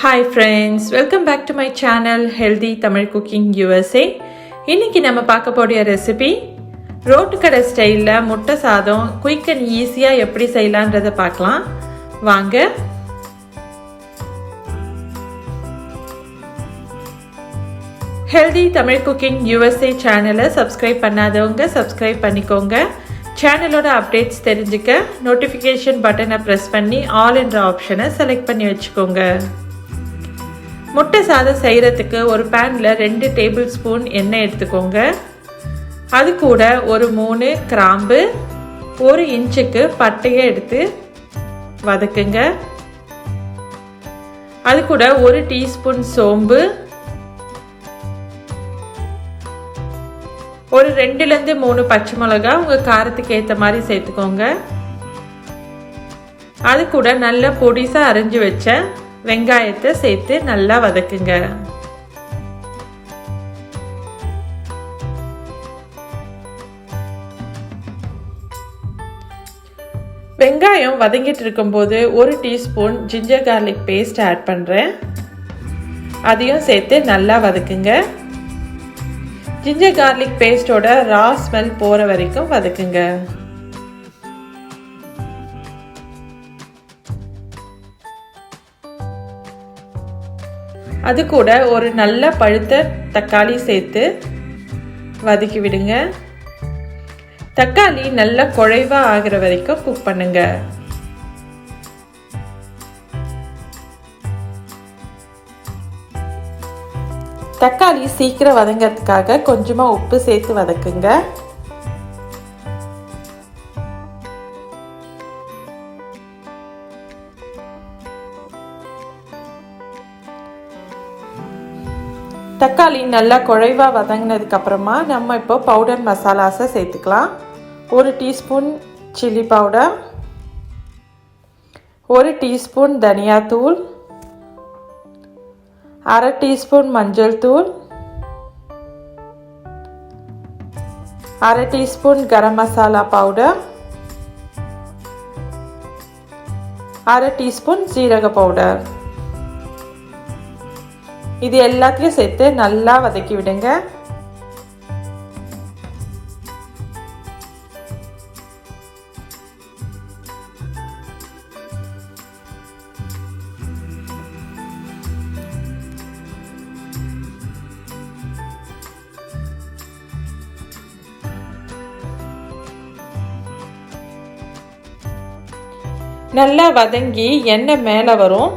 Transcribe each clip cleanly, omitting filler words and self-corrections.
Hi friends, welcome back to my channel Healthy Tamil Cooking USA. இன்னைக்கு நம்ம பார்க்க போற ரெசிபி ரோட்டு கடை ஸ்டைல்ல முட்டை சாதம் குயிக் அண்ட் ஈஸியா எப்படி செய்யலாம்ன்றதை பார்க்கலாம். வாங்க. Healthy Tamil Cooking USA சேனலை subscribe பண்ணாதவங்க subscribe பண்ணிக்கோங்க. சேனலோட அப்டேட்ஸ் தெரிஞ்சுக்க நோட்டிஃபிகேஷன் பட்டனை ப்ரெஸ் பண்ணி ஆல் என்ற ஆப்ஷனை செலக்ட் பண்ணி வச்சுக்கோங்க. முட்டை சாதம் செய்கிறதுக்கு ஒரு பேனில் 2 டேபிள் ஸ்பூன் எண்ணெய் எடுத்துக்கோங்க. அது கூட ஒரு 3 கிராம்பு 1 இன்ச்சுக்கு பட்டையை எடுத்து வதக்குங்க. அது கூட 1 டீஸ்பூன் சோம்பு, ஒரு 2லேருந்து 3 பச்சை மிளகாய் உங்கள் காரத்துக்கு ஏற்ற மாதிரி சேர்த்துக்கோங்க. அது கூட நல்லா பொடிசாக அரைஞ்சி வச்ச வெங்காயத்தை சேர்த்து நல்லா வதக்குங்க. வெங்காயம் வதங்கிட்டு இருக்கும்போது 1 teaspoon ginger garlic paste add பண்ணுறேன். அதையும் சேர்த்து நல்லா வதக்குங்க. ஜிஞ்சர் கார்லிக் பேஸ்டோட ரா ஸ்மெல் போகிற வரைக்கும் வதக்குங்க. அது கூட ஒரு நல்ல பழுத்த தக்காளி சேர்த்து வதக்கி விடுங்க. தக்காளி நல்லா குழைவா ஆகிற வரைக்கும் குக் பண்ணுங்க. தக்காளி சீக்கிரம் வதங்கிறதுக்காக கொஞ்சமா உப்பு சேர்த்து வதக்குங்க. தக்காளி நல்லா குழைவா வதங்கினதுக்கு அப்புறமா நம்ம இப்போ பவுடர் மசாலாஸை சேர்த்துக்கலாம். 1 டீஸ்பூன் சில்லி பவுடர், 1 டீஸ்பூன் தனியாத்தூள், 1/2 டீஸ்பூன் மஞ்சள் தூள், 1/2 teaspoon garam masala powder, 1/2 teaspoon சீரக பவுடர். இது எல்லாத்தையும் சேர்த்து நல்லா வதக்கி விடுங்க. நல்லா வதங்கி எண்ணெய் மேலே வரும்.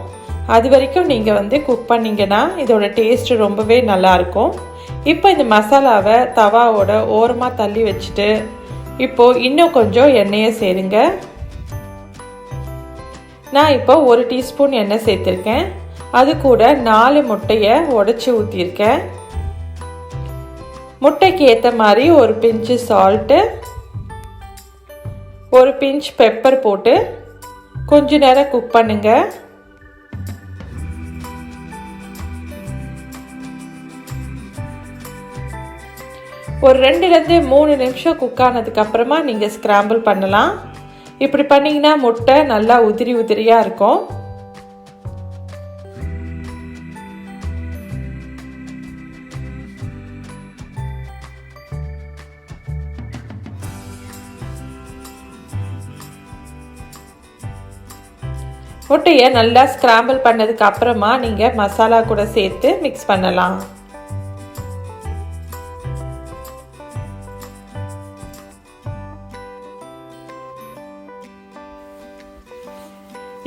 அது வரைக்கும் நீங்கள் குக் பண்ணிங்கன்னா இதோட டேஸ்ட் ரொம்பவே நல்லாயிருக்கும். இப்போ இந்த மசாலாவை தவாவோட ஓரமாக தள்ளி வச்சுட்டு இப்போது இன்னும் கொஞ்சம் எண்ணெயை சேருங்க. நான் இப்போ 1 டீஸ்பூன் எண்ணெய் சேர்த்துருக்கேன். அது கூட 4 முட்டையை உடைச்சி ஊற்றிருக்கேன். முட்டைக்கு ஏற்ற மாதிரி ஒரு பிஞ்சு சால்ட்டு, ஒரு பிஞ்ச் பெப்பர் போட்டு கொஞ்ச நேரம் குக் பண்ணுங்க. ஒரு 2லேருந்து 3 நிமிஷம் குக் ஆனதுக்கு அப்புறமா நீங்கள் ஸ்க்ராம்பிள் பண்ணலாம். இப்படி பண்ணிங்கன்னா முட்டை நல்லா உதிரி உதிரியாக இருக்கும். முட்டையை நல்லா ஸ்க்ராம்பிள் பண்ணதுக்கு அப்புறமா நீங்கள் மசாலா கூட சேர்த்து மிக்ஸ் பண்ணலாம்.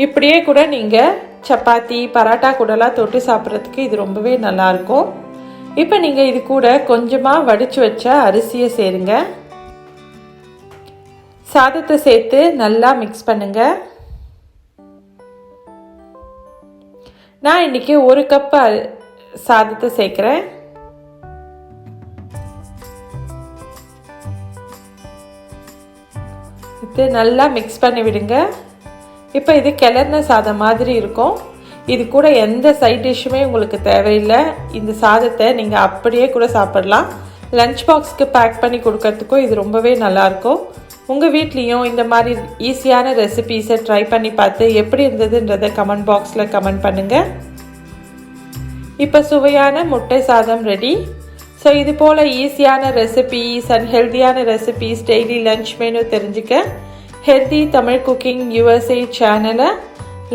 இப்படியே கூட நீங்கள் சப்பாத்தி பரோட்டா கூடலாம் தொட்டு சாப்பிட்றதுக்கு இது ரொம்பவே நல்லாயிருக்கும். இப்போ நீங்கள் இது கூட கொஞ்சமாக வடித்து வச்ச அரிசியை சேருங்க. சாதத்தை சேர்த்து நல்லா மிக்ஸ் பண்ணுங்க. நான் இன்னைக்கு 1 கப் சாதத்தை சேர்க்குறேன். இது நல்லா மிக்ஸ் பண்ணி விடுங்க. இப்போ இது கிளறின சாதம் மாதிரி இருக்கும். இது கூட எந்த சைட் டிஷ்ஷுமே உங்களுக்கு தேவையில்லை. இந்த சாதத்தை நீங்கள் அப்படியே கூட சாப்பிடலாம். லஞ்ச் பாக்ஸ்க்கு பேக் பண்ணி கொடுக்கறதுக்கும் இது ரொம்பவே நல்லாயிருக்கும். உங்கள் வீட்லேயும் இந்த மாதிரி ஈஸியான ரெசிபீஸை ட்ரை பண்ணி பார்த்து எப்படி இருந்ததுன்றதை கமெண்ட் பாக்ஸில் கமெண்ட் பண்ணுங்கள். இப்போ சுவையான முட்டை சாதம் ரெடி. ஸோ இது போல் ஈஸியான ரெசிபீஸ் அண்ட் ஹெல்த்தியான ரெசிபீஸ் டெய்லி லன்ச் மெனு தெரிஞ்சுக்க ஹெல்தி தமிழ் குக்கிங் USA சேனலை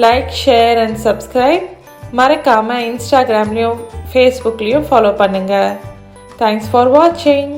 லைக், ஷேர் அண்ட் சப்ஸ்கிரைப். மறக்காமல் இன்ஸ்டாகிராம்லேயும் ஃபேஸ்புக்லேயும் ஃபாலோ பண்ணுங்கள். தேங்க்ஸ் ஃபார் வாட்சிங்.